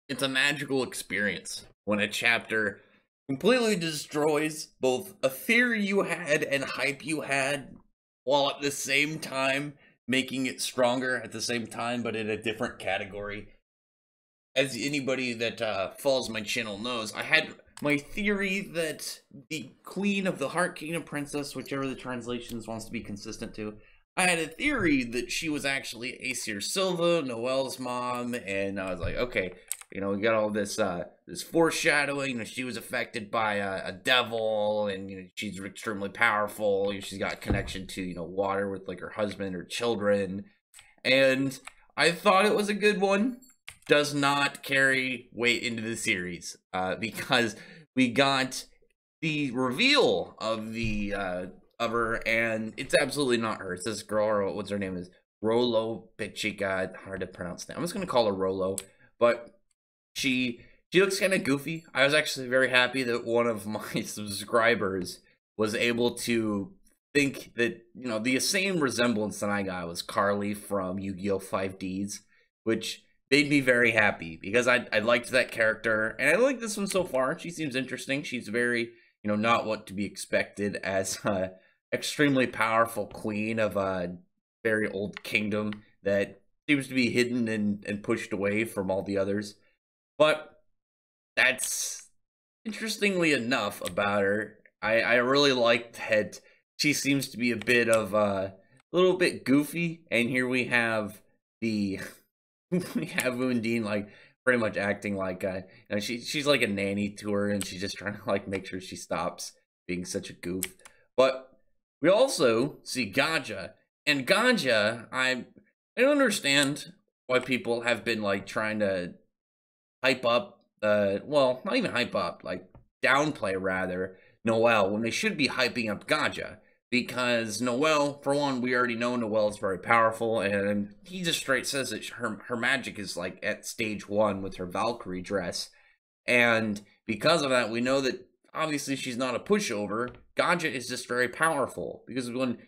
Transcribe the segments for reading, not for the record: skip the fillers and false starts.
It's a magical experience when a chapter completely destroys both a theory you had and hype you had, while at the same time making it stronger at the same time, but in a different category. As anybody that follows my channel knows, I had my theory that the Queen of the Heart Kingdom Princess, whichever the translations wants to be consistent to, I had a theory that she was actually Aesir Silva, Noelle's mom, and I was like, okay, you know, we got all this this foreshadowing that she was affected by a devil, and you know, she's extremely powerful. She's got a connection to, you know, water with like her husband or children, and I thought it was a good one. Does not carry weight into the series because we got the reveal of the of her, and it's absolutely not her. It's this girl, or what's her name, is Rolo Pichica. Hard to pronounce that. I'm just gonna call her Rolo, but she looks kind of goofy. I was actually very happy that one of my subscribers was able to think that, you know, the same resemblance that I got was Carly from Yu-Gi-Oh! 5Ds, which made me very happy because I liked that character, and I like this one so far. She seems interesting. She's very, you know, not what to be expected as a extremely powerful queen of a very old kingdom that seems to be hidden and pushed away from all the others. But that's interestingly enough about her. I really liked that she seems to be a bit of a little bit goofy, and here we have the we have Undine like pretty much acting like you know, she's like a nanny to her, and she's just trying to like make sure she stops being such a goof. But we also see Gaja, and Gaja, I don't understand why people have been like trying to hype up, well, not even hype up, like downplay rather, Noelle, when they should be hyping up Gaja. Because Noelle, for one, we already know Noelle is very powerful, and he just straight says that her magic is like at stage 1 with her Valkyrie dress. And because of that, we know that obviously she's not a pushover. Gaja is just very powerful. Because when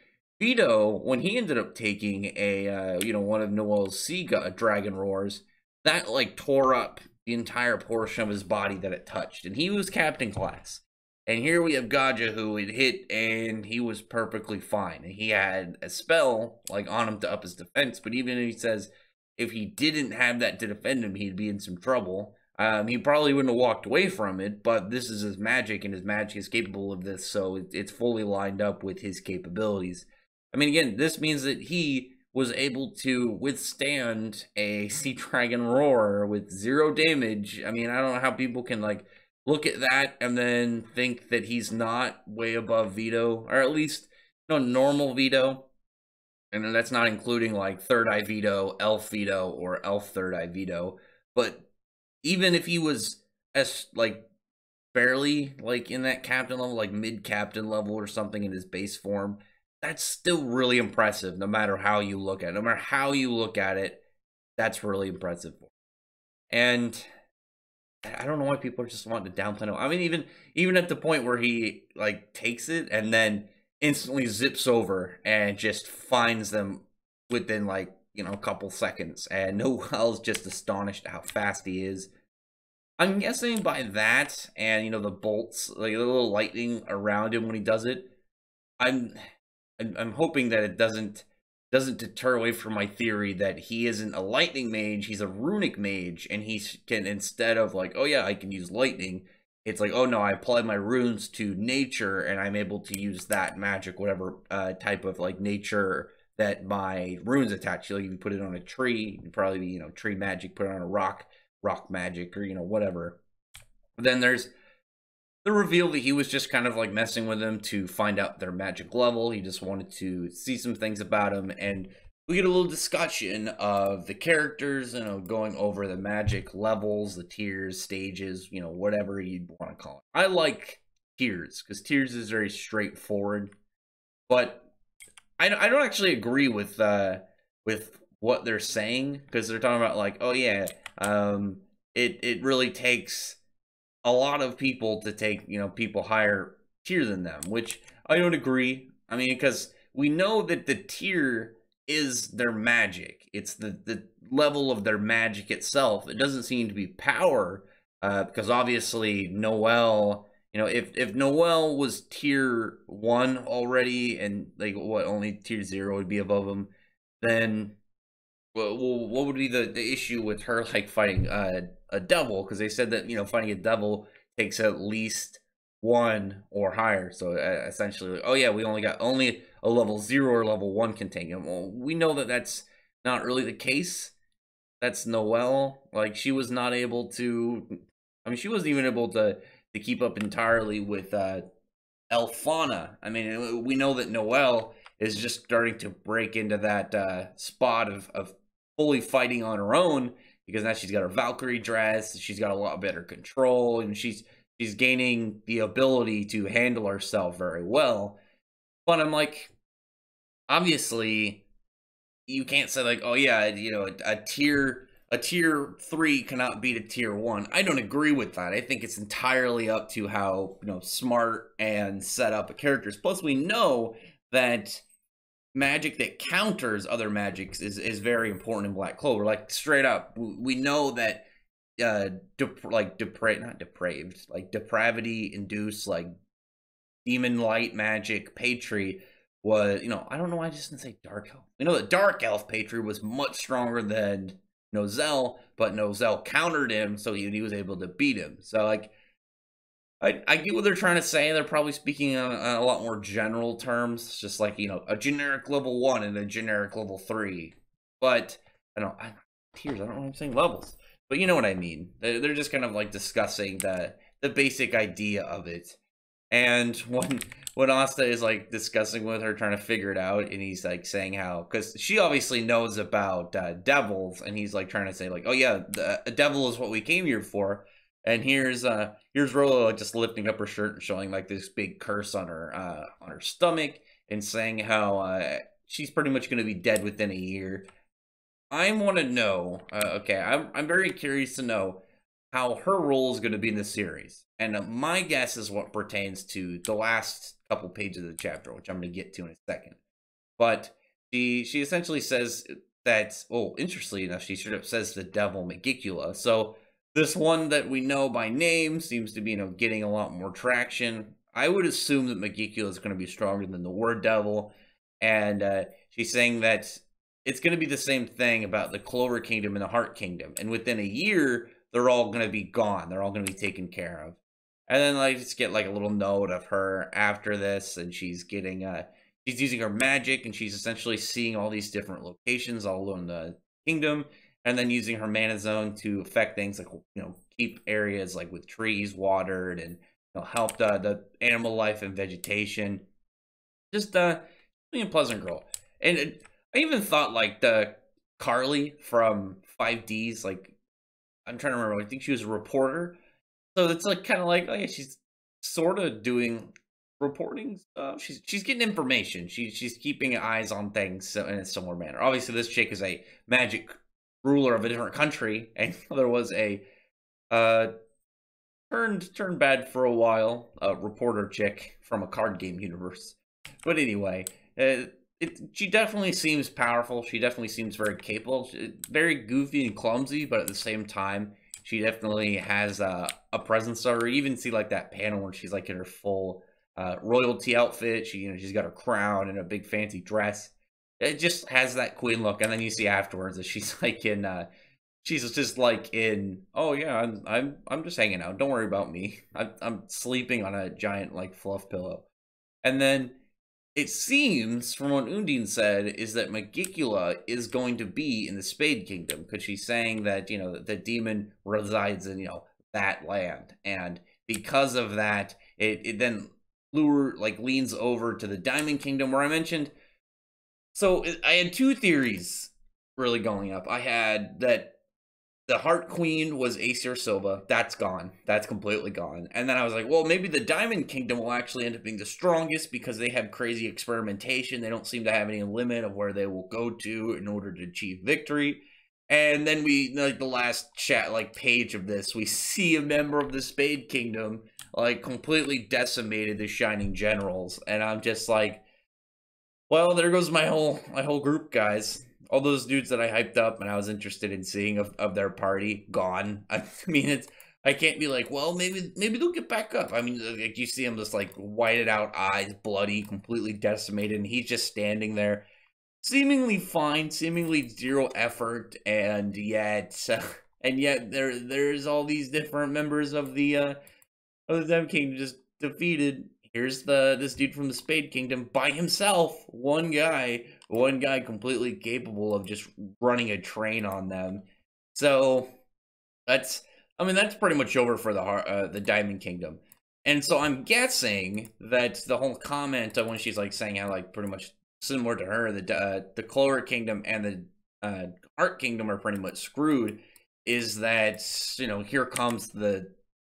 Vito, when he ended up taking a, you know, one of Noelle's sea dragon roars, that like tore up the entire portion of his body that it touched, and he was captain class. And here we have Gaja, who it hit, and he was perfectly fine. And he had a spell like on him to up his defense, but even if he says if he didn't have that to defend him, he'd be in some trouble. He probably wouldn't have walked away from it, but this is his magic, and his magic is capable of this, so it's fully lined up with his capabilities. I mean, again, this means that he was able to withstand a Sea Dragon Roar with 0 damage. I mean, I don't know how people can, like, look at that and then think that he's not way above Vito, or at least, you know, normal Vito. And that's not including, like, Third Eye Vito, Elf Vito, or Elf Third Eye Vito. But even if he was as, like, barely, like, in that captain level, like, mid-captain level or something in his base form, that's still really impressive, no matter how you look at it. No matter how you look at it, that's really impressive. And I don't know why people are just wanting to downplay him. I mean, even at the point where he like takes it and then instantly zips over and just finds them within like, you know, a couple seconds, and Noelle's just astonished at how fast he is. I'm guessing by that, and you know, the bolts, like a little lightning around him when he does it, I'm hoping that it doesn't deter away from my theory that he isn't a lightning mage, he's a runic mage, and he can, instead of like, oh yeah, I can use lightning, it's like, oh no, I apply my runes to nature, and I'm able to use that magic, whatever type of like nature that my runes attach to. Like if you put it on a tree, it'd probably be, you know, tree magic, put it on a rock magic, or, you know, whatever. But then there's the reveal that he was just kind of like messing with them to find out their magic level. He just wanted to see some things about him, and we get a little discussion of the characters, you know, going over the magic levels, the tiers, stages, you know, whatever you'd want to call it. I like tiers because tiers is very straightforward, but I don't actually agree with what they're saying, because they're talking about like, oh yeah, it really takes a lot of people to take, you know, people higher tier than them, which I don't agree. I mean, because we know that the tier is their magic. It's the level of their magic itself. It doesn't seem to be power, because obviously Noelle, you know, if Noelle was tier 1 already, and like what, only tier 0 would be above him, then well, what would be the issue with her like fighting a devil? Because they said that, you know, fighting a devil takes at least 1 or higher. So essentially, oh yeah, we only got only a level 0 or level 1 can take him. Well, we know that that's not really the case. That's Noelle. Like, she was not able to. I mean, she wasn't even able to keep up entirely with Elfana. I mean, we know that Noelle is just starting to break into that spot of fully fighting on her own, because now she's got her Valkyrie dress, she's got a lot better control, and she's gaining the ability to handle herself very well. But I'm like, obviously, you can't say like, oh yeah, you know, a tier 3 cannot beat a tier 1. I don't agree with that. I think it's entirely up to how, you know, smart and set up a character is. Plus, we know that magic that counters other magics is very important in Black Clover. Like, straight up, we know that depravity induced, like, demon light magic Patri was, you know, I don't know why I just didn't say dark elf. We know that dark elf Patri was much stronger than Nozel, but Nozel countered him, so he was able to beat him. So, like, I get what they're trying to say. They're probably speaking in a lot more general terms, just like, you know, a generic level 1 and a generic level 3. But tiers. I don't know why I'm saying levels, but you know what I mean. They're just kind of like discussing the basic idea of it. And when Asta is like discussing with her, trying to figure it out, and he's like saying how, because she obviously knows about devils, and he's like trying to say like, oh yeah, a devil is what we came here for. And here's Rolo just lifting up her shirt and showing like this big curse on her stomach, and saying how she's pretty much going to be dead within a year. I want to know. Okay, I'm very curious to know how her role is going to be in the series, and my guess is what pertains to the last couple pages of the chapter, which I'm going to get to in a second. But she essentially says that, oh, interestingly enough, she straight up says the devil Megicula. So this one that we know by name seems to be, you know, getting a lot more traction. I would assume that Megicula is going to be stronger than the word devil, and she's saying that it's going to be the same thing about the Clover Kingdom and the Heart Kingdom, and within a year, they're all going to be gone. They're all going to be taken care of. And then I just get like a little note of her after this, and she's getting she's using her magic, and she's essentially seeing all these different locations all in the kingdom, and then using her mana zone to affect things like, you know, keep areas like with trees watered, and, you know, help the animal life and vegetation. Just being a pleasant girl. And I even thought like the Carly from 5Ds, like, I'm trying to remember, I think she was a reporter. So it's like kind of like, oh yeah, she's sort of doing reporting stuff. She's getting information. She's keeping eyes on things in a similar manner. Obviously, this chick is a magic ruler of a different country, and there was a turned bad for a while reporter chick from a card game universe. But anyway, she definitely seems powerful. She definitely seems very capable. Very goofy and clumsy, but at the same time, she definitely has a presence to her. You even see like that panel where she's like in her full royalty outfit. She's got her crown and a big fancy dress. It just has that queen look. And then you see afterwards that she's like in she's just like in, oh yeah, I'm just hanging out. Don't worry about me. I'm sleeping on a giant like fluff pillow. And then it seems, from what Undine said, is that Megicula is going to be in the Spade Kingdom, because she's saying that, you know, the demon resides in, you know, that land, and because of that, it then leans over to the Diamond Kingdom, where I mentioned. So I had two theories really going up. I had that the Heart Queen was Aesir Silva. That's gone. That's completely gone. And then I was like, well, maybe the Diamond Kingdom will actually end up being the strongest, because they have crazy experimentation. They don't seem to have any limit of where they will go to in order to achieve victory. And then we, like, the last page of this, we see a member of the Spade Kingdom, like, completely decimated the Shining Generals. And I'm just like, well, there goes my whole group, guys. all those dudes that I hyped up and I was interested in seeing of their party gone. I mean, it's I can't be like, well, maybe they'll get back up. I mean, like you see him just like whited out eyes, bloody, completely decimated, and he's just standing there, seemingly fine, seemingly zero effort, and yet there's all these different members of the Dem Kingdom just defeated. Here's this dude from the Spade Kingdom by himself, one guy completely capable of just running a train on them. So that's that's pretty much over for the Diamond Kingdom. And so I'm guessing that the whole comment of when she's like saying how like pretty much similar to her, the Clover Kingdom and the Heart Kingdom are pretty much screwed, is that, you know, here comes the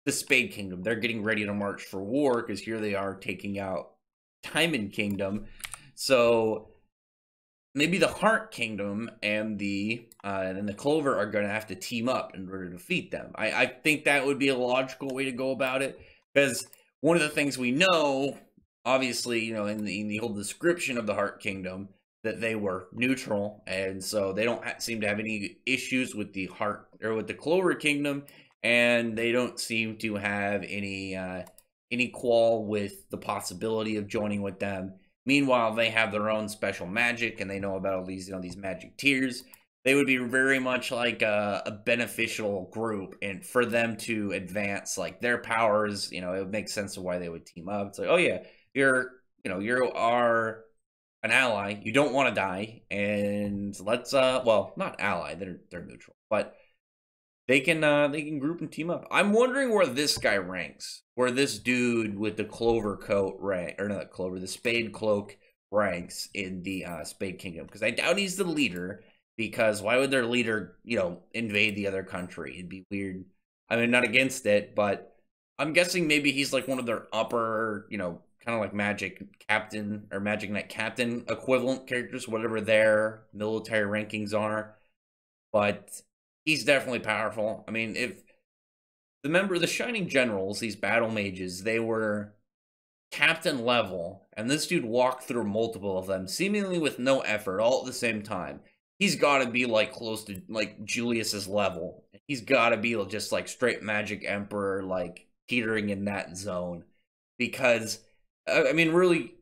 Spade Kingdom. They're getting ready to march for war because here they are taking out Diamond Kingdom. So maybe the Heart Kingdom and the Clover are going to have to team up in order to defeat them. I think that would be a logical way to go about it, because one of the things we know, obviously, you know, in the whole description of the Heart Kingdom, that they were neutral, and so they don't seem to have any issues with the Heart or with the Clover Kingdom, and they don't seem to have any qualm with the possibility of joining with them. Meanwhile, they have their own special magic, and they know about all these, you know, these magic tiers. They would be very much like a beneficial group, and for them to advance like their powers, you know, it would make sense of why they would team up. It's like, oh yeah, you are an ally. You don't want to die, and let's well, not ally. They're neutral, but they can group and team up. I'm wondering where this guy ranks, where this dude with the clover coat rank, or not clover, the spade cloak ranks in the Spade Kingdom, because I doubt he's the leader. Because why would their leader, you know, invade the other country? It'd be weird. I mean, not against it, but I'm guessing maybe he's like one of their upper, you know, kind of like Magic Captain or Magic Knight Captain equivalent characters, whatever their military rankings are. But he's definitely powerful. I mean, if the Shining Generals, these battle mages, they were captain level, and this dude walked through multiple of them, seemingly with no effort, all at the same time. He's got to be like close to like Julius's level. He's got to be just like straight Magic Emperor, like teetering in that zone. Because I mean, really,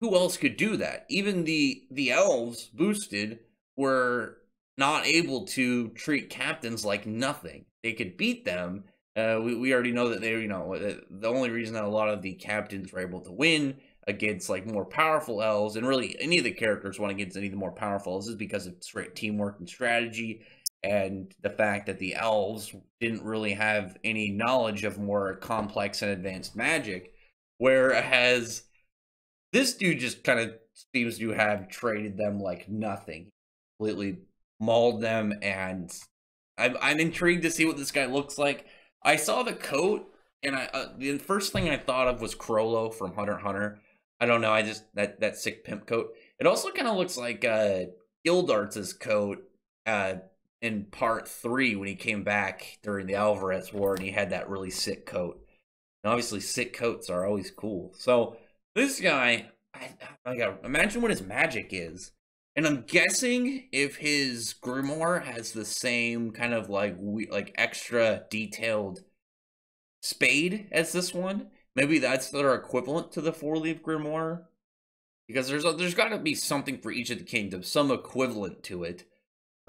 who else could do that? Even the elves boosted were not able to treat captains like nothing. They could beat them. We already know that they're, you know, the only reason that a lot of the captains were able to win against like more powerful elves, and really any of the characters won against any of the more powerful elves, is because of straight teamwork and strategy, and the fact that the elves didn't really have any knowledge of more complex and advanced magic, whereas this dude just kind of seems to have traded them like nothing, completely mauled them, and I'm intrigued to see what this guy looks like. I saw the coat, and the first thing I thought of was Crollo from Hunter x Hunter. I don't know, I just, that sick pimp coat. It also kind of looks like Gildarts's coat in part 3 when he came back during the Alvarez War, and he had that really sick coat. And obviously, sick coats are always cool. So, this guy, I gotta imagine what his magic is. And I'm guessing if his grimoire has the same kind of like extra detailed spade as this one, maybe that's their equivalent to the 4-leaf grimoire, because there's got to be something for each of the kingdoms, some equivalent to it.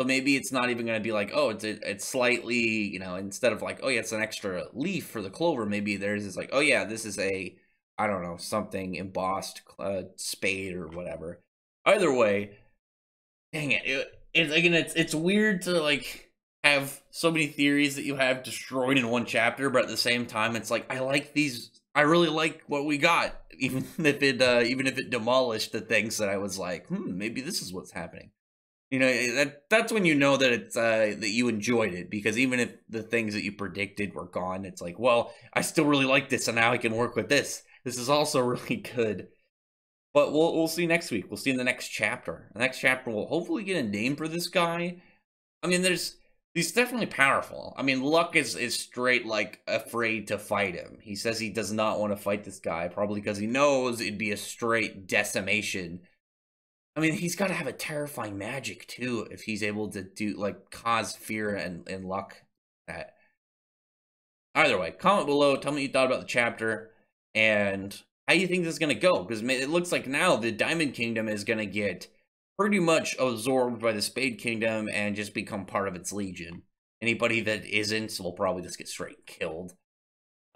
So maybe it's not even going to be like, oh, it's slightly, you know, instead of like, oh yeah, it's an extra leaf for the clover, maybe theirs is like, oh yeah, this is a, I don't know, something embossed spade or whatever. Either way, dang it, it's weird to like have so many theories that you have destroyed in one chapter, but at the same time, it's like, I really like what we got, even if it demolished the things that I was like, maybe this is what's happening. You know, that's when you know that it's that you enjoyed it, because even if the things that you predicted were gone, it's like, well, I still really like this, and now I can work with this. This is also really good. But we'll see next week. We'll see in the next chapter. The next chapter will hopefully get a name for this guy. I mean, he's definitely powerful. I mean, Luck is straight like afraid to fight him. He says he does not want to fight this guy, probably because he knows it'd be a straight decimation. I mean, he's got to have a terrifying magic too if he's able to do like cause fear and luck. That either way, comment below. Tell me what you thought about the chapter and how you think this is gonna go. Because it looks like now the Diamond Kingdom is gonna get pretty much absorbed by the Spade Kingdom and just become part of its legion. Anybody that isn't will probably just get straight killed.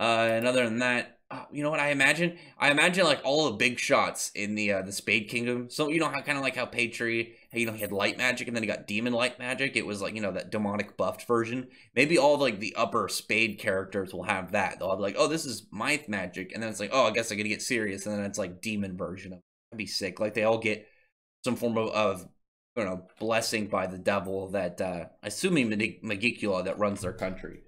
And other than that, you know what I imagine? I imagine like all the big shots in the Spade Kingdom. So you know how kind of like how Patri, you know, he had light magic and then he got demon light magic. It was like, you know, that demonic buffed version. Maybe all of, like the upper Spade characters will have that. They'll have like, oh, this is my magic, and then it's like, oh, I guess I gotta get serious, and then it's like demon version of it. That'd be sick. Like they all get some form of I don't know, blessing by the devil that assuming Magicula that runs their country.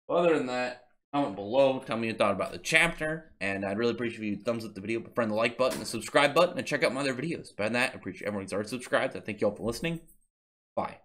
Other than that, comment below, tell me your thought about the chapter, and I'd really appreciate if you thumbs up the video, friend the like button, the subscribe button, and check out my other videos. Better than that, I appreciate everyone who's already subscribed. I thank you all for listening. Bye.